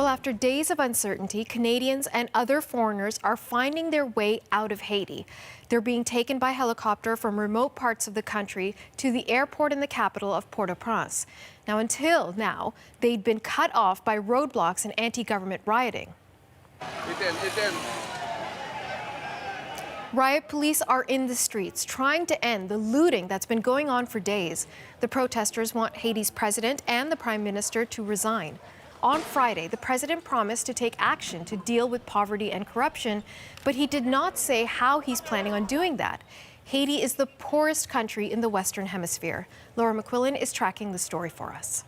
Well, after days of uncertainty, Canadians and other foreigners are finding their way out of Haiti. They're being taken by helicopter from remote parts of the country to the airport in the capital of Port-au-Prince. Now, until now, they'd been cut off by roadblocks and anti-government rioting. Riot police are in the streets trying to end the looting that's been going on for days. The protesters want Haiti's president and the prime minister to resign. On Friday, the president promised to take action to deal with poverty and corruption, but he did not say how he's planning on doing that. Haiti is the poorest country in the Western Hemisphere. Laura McQuillan is tracking the story for us.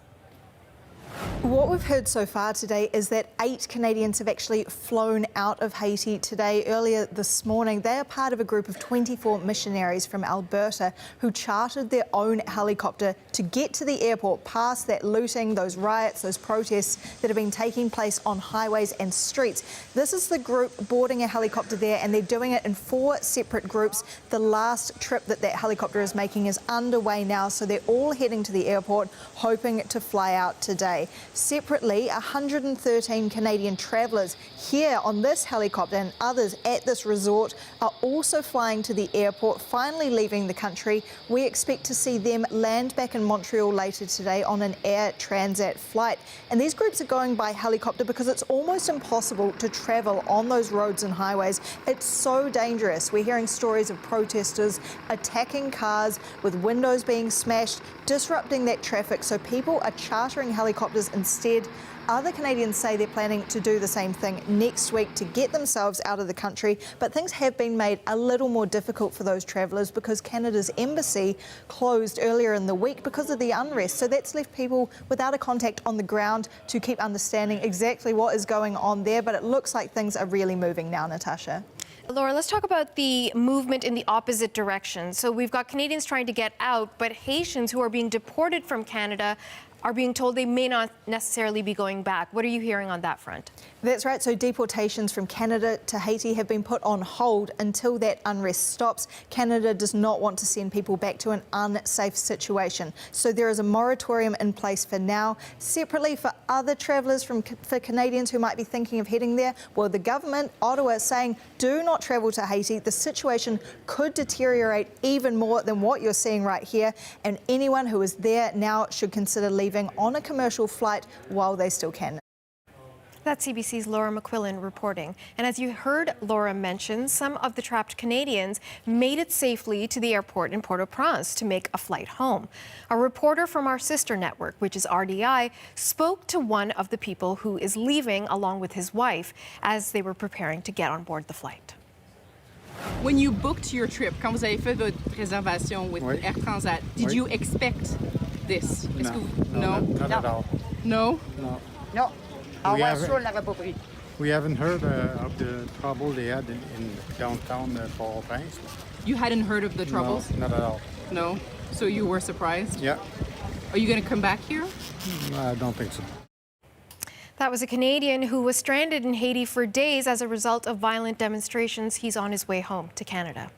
What we've heard so far today is that 8 Canadians have actually flown out of Haiti today. Earlier this morning, they are part of a group of 24 missionaries from Alberta who chartered their own helicopter to get to the airport past that looting, those riots, those protests that have been taking place on highways and streets. This is the group boarding a helicopter there, and they're doing it in 4 separate groups. The last trip that helicopter is making is underway now, so they're all heading to the airport, hoping to fly out today. Separately, 113 Canadian travellers here on this helicopter and others at this resort are also flying to the airport, finally leaving the country. We expect to see them land back in Montreal later today on an Air Transat flight. And these groups are going by helicopter because it's almost impossible to travel on those roads and highways. It's so dangerous. We're hearing stories of protesters attacking cars with windows being smashed, disrupting that traffic, so people are chartering helicopters instead. Other Canadians say they're planning to do the same thing next week to get themselves out of the country, but things have been made a little more difficult for those travellers because Canada's embassy closed earlier in the week because of the unrest. So that's left people without a contact on the ground to keep understanding exactly what is going on there, but it looks like things are really moving now, Natasha. Laura, let's talk about the movement in the opposite direction. So we've got Canadians trying to get out, but Haitians who are being deported from Canada are being told they may not necessarily be going back. What are you hearing on that front? That's right. So deportations from Canada to Haiti have been put on hold until that unrest stops. Canada does not want to send people back to an unsafe situation. So there is a moratorium in place for now. Separately, for other travellers, for Canadians who might be thinking of heading there, well, the government, Ottawa, is saying do not travel to Haiti. The situation could deteriorate even more than what you're seeing right here. And anyone who is there now should consider leaving on a commercial flight while they still can. That's CBC's Laura McQuillan reporting. And as you heard Laura mention, some of the trapped Canadians made it safely to the airport in Port-au-Prince to make a flight home. A reporter from our sister network, which is RDI, spoke to one of the people who is leaving along with his wife as they were preparing to get on board the flight. When you booked your trip, quand vous avez fait votre réservation with Air Transat, did you expect this? No, not at all. No? No. We haven't heard of the trouble they had in downtown Port-au-Prince. You hadn't heard of the troubles? No, not at all. No? So you were surprised? Yeah. Are you going to come back here? I don't think so. That was a Canadian who was stranded in Haiti for days as a result of violent demonstrations. He's on his way home to Canada.